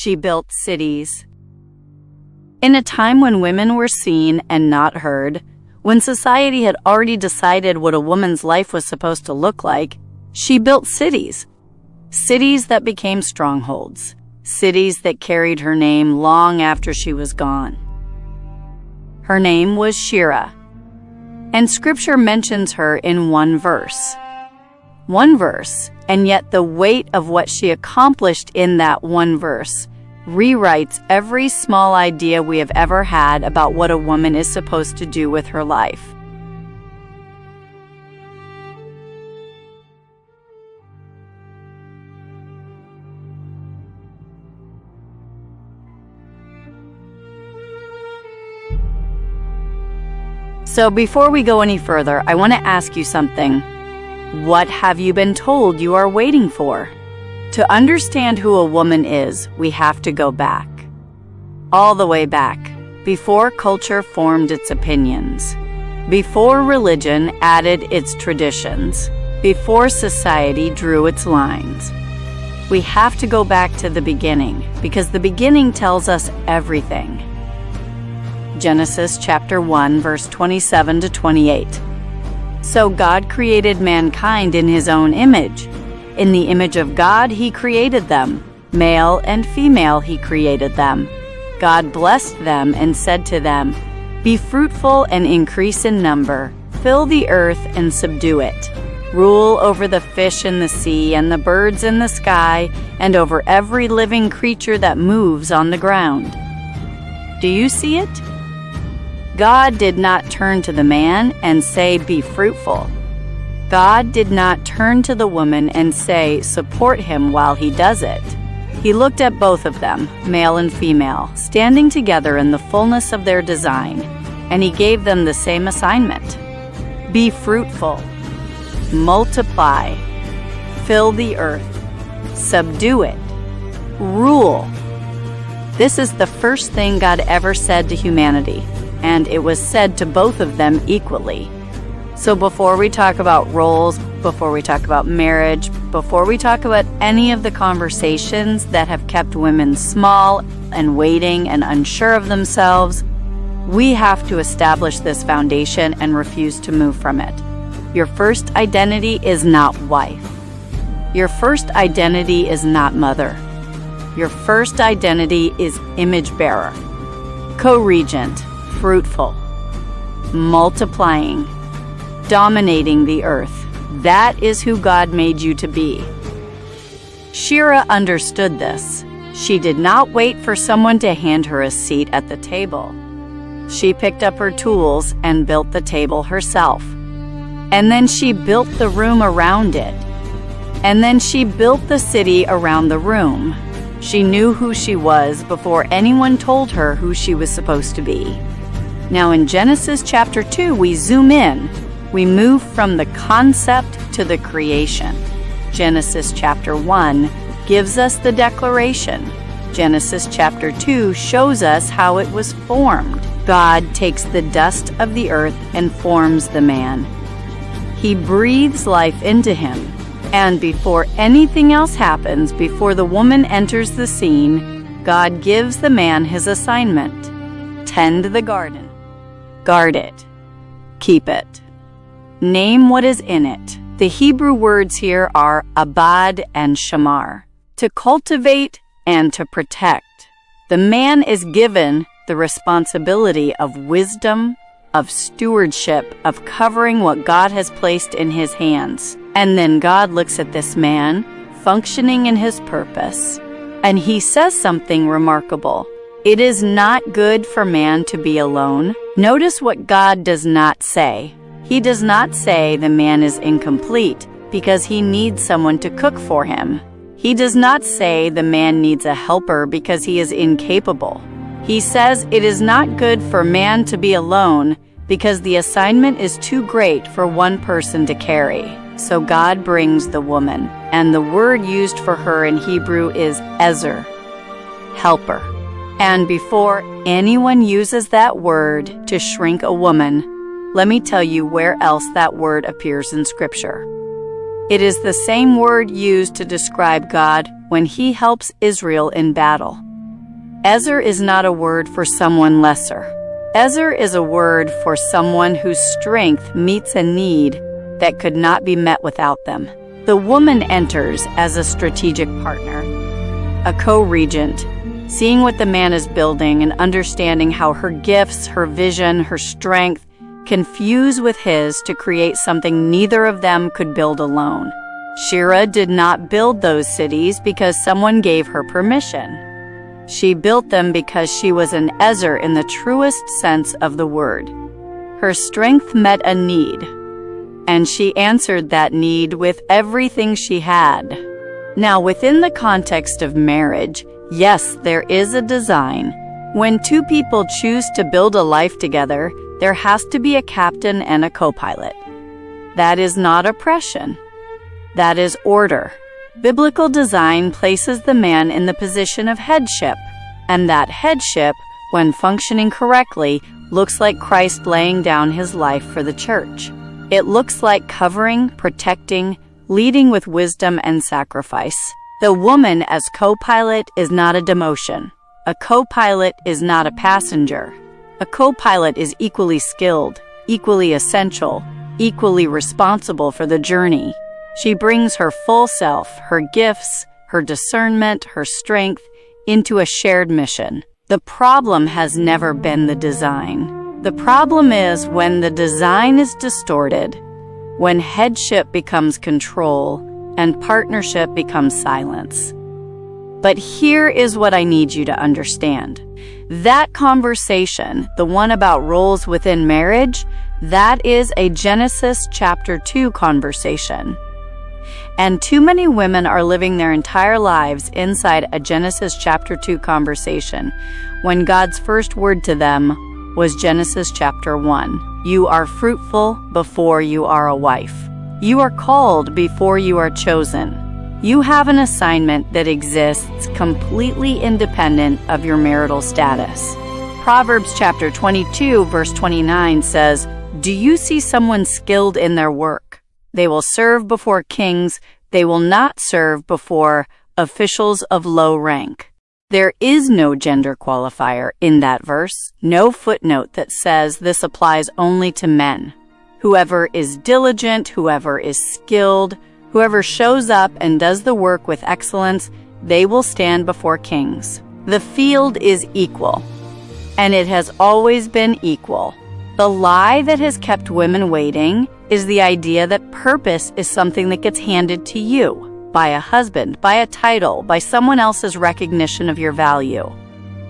She built cities. In a time when women were seen and not heard, when society had already decided what a woman's life was supposed to look like, she built cities. Cities that became strongholds. Cities that carried her name long after she was gone. Her name was Shira, and Scripture mentions her in one verse. One verse, and yet the weight of what she accomplished in that one verse rewrites every small idea we have ever had about what a woman is supposed to do with her life. So before we go any further, I want to ask you something. What have you been told you are waiting for? To understand who a woman is, we have to go back. All the way back, before culture formed its opinions, before religion added its traditions, before society drew its lines. We have to go back to the beginning, because the beginning tells us everything. Genesis chapter 1, verse 27 to 28. So God created mankind in his own image. In the image of God he created them. Male and female he created them. God blessed them and said to them, "Be fruitful and increase in number. Fill the earth and subdue it. Rule over the fish in the sea and the birds in the sky, and over every living creature that moves on the ground." Do you see it? God did not turn to the man and say, "Be fruitful." God did not turn to the woman and say, "Support him while he does it." He looked at both of them, male and female, standing together in the fullness of their design, and he gave them the same assignment. Be fruitful, multiply, fill the earth, subdue it, rule. This is the first thing God ever said to humanity, and it was said to both of them equally. So before we talk about roles, before we talk about marriage, before we talk about any of the conversations that have kept women small and waiting and unsure of themselves, we have to establish this foundation and refuse to move from it. Your first identity is not wife. Your first identity is not mother. Your first identity is image bearer, co-regent, fruitful, multiplying, dominating the earth. That is who God made you to be. Shira understood this. She did not wait for someone to hand her a seat at the table. She picked up her tools and built the table herself. And then she built the room around it. And then she built the city around the room. She knew who she was before anyone told her who she was supposed to be. Now in Genesis chapter 2, we zoom in. We move from the concept to the creation. Genesis chapter 1 gives us the declaration. Genesis chapter 2 shows us how it was formed. God takes the dust of the earth and forms the man. He breathes life into him. And before anything else happens, before the woman enters the scene, God gives the man his assignment. Tend the garden. Guard it. Keep it. Name what is in it. The Hebrew words here are abad and shamar, to cultivate and to protect. The man is given the responsibility of wisdom, of stewardship, of covering what God has placed in his hands. And then God looks at this man, functioning in his purpose, and he says something remarkable. It is not good for man to be alone. Notice what God does not say. He does not say the man is incomplete because he needs someone to cook for him. He does not say the man needs a helper because he is incapable. He says it is not good for man to be alone because the assignment is too great for one person to carry. So God brings the woman, and the word used for her in Hebrew is ezer, helper. And before anyone uses that word to shrink a woman, let me tell you where else that word appears in Scripture. It is the same word used to describe God when he helps Israel in battle. Ezer is not a word for someone lesser. Ezer is a word for someone whose strength meets a need that could not be met without them. The woman enters as a strategic partner, a co-regent, seeing what the man is building and understanding how her gifts, her vision, her strength can fuse with his to create something neither of them could build alone. Shira did not build those cities because someone gave her permission. She built them because she was an Ezer in the truest sense of the word. Her strength met a need, and she answered that need with everything she had. Now, within the context of marriage, yes, there is a design. When two people choose to build a life together, there has to be a captain and a co-pilot. That is not oppression. That is order. Biblical design places the man in the position of headship, and that headship, when functioning correctly, looks like Christ laying down his life for the church. It looks like covering, protecting, leading with wisdom and sacrifice. The woman as co-pilot is not a demotion. A co-pilot is not a passenger. A co-pilot is equally skilled, equally essential, equally responsible for the journey. She brings her full self, her gifts, her discernment, her strength, into a shared mission. The problem has never been the design. The problem is when the design is distorted, when headship becomes control and partnership becomes silence. But here is what I need you to understand. That conversation, the one about roles within marriage, that is a Genesis chapter 2 conversation. And too many women are living their entire lives inside a Genesis chapter 2 conversation when God's first word to them was Genesis chapter 1. You are fruitful before you are a wife. You are called before you are chosen. You have an assignment that exists completely independent of your marital status. Proverbs chapter 22 verse 29 says, "Do you see someone skilled in their work? They will serve before kings. They will not serve before officials of low rank." There is no gender qualifier in that verse, no footnote that says this applies only to men. Whoever is diligent, whoever is skilled, whoever shows up and does the work with excellence, they will stand before kings. The field is equal, and it has always been equal. The lie that has kept women waiting is the idea that purpose is something that gets handed to you by a husband, by a title, by someone else's recognition of your value.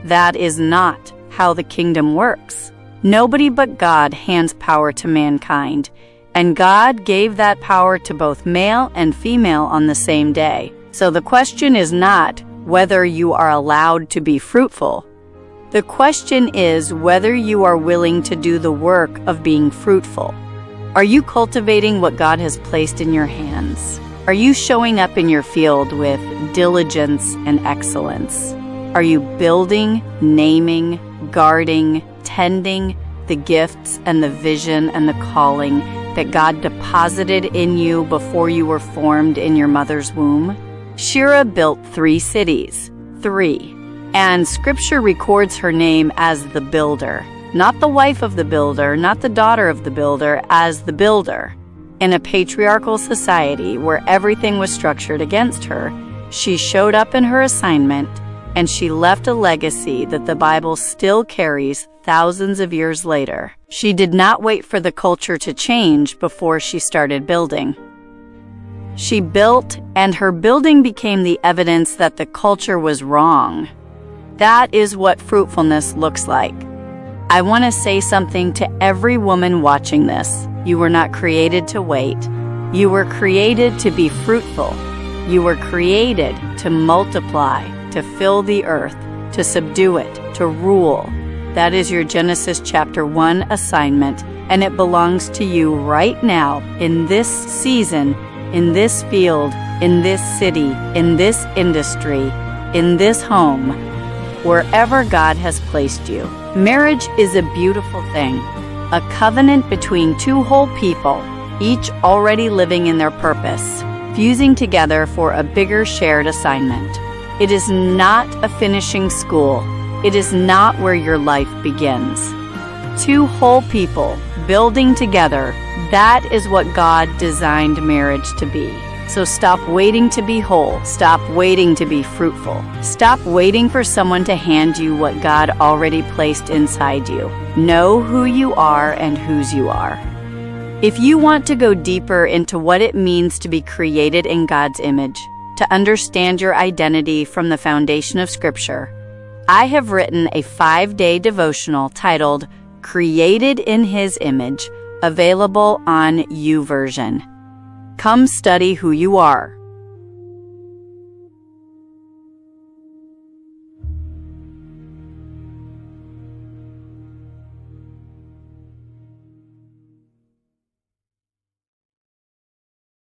That is not how the kingdom works. Nobody but God hands power to mankind, and God gave that power to both male and female on the same day. So the question is not whether you are allowed to be fruitful. The question is whether you are willing to do the work of being fruitful. Are you cultivating what God has placed in your hands? Are you showing up in your field with diligence and excellence? Are you building, naming, guarding, tending the gifts and the vision and the calling that God deposited in you before you were formed in your mother's womb? Shira built 3 cities, 3. And Scripture records her name as the builder. Not the wife of the builder, not the daughter of the builder, as the builder. In a patriarchal society where everything was structured against her, she showed up in her assignment, and she left a legacy that the Bible still carries thousands of years later. She did not wait for the culture to change before she started building. She built, and her building became the evidence that the culture was wrong. That is what fruitfulness looks like. I want to say something to every woman watching this. You were not created to wait. You were created to be fruitful. You were created to multiply, to fill the earth, to subdue it, to rule. That is your Genesis chapter 1 assignment, and it belongs to you right now, in this season, in this field, in this city, in this industry, in this home, wherever God has placed you. Marriage is a beautiful thing, a covenant between 2 whole people, each already living in their purpose, fusing together for a bigger shared assignment. It is not a finishing school. it is not where your life begins. Two whole people building together, that is what God designed marriage to be. So stop waiting to be whole. Stop waiting to be fruitful. Stop waiting for someone to hand you what God already placed inside you. Know who you are and whose you are. If you want to go deeper into what it means to be created in God's image, to understand your identity from the foundation of Scripture, I have written a 5-day devotional titled Created in His Image, available on YouVersion. Come study who you are,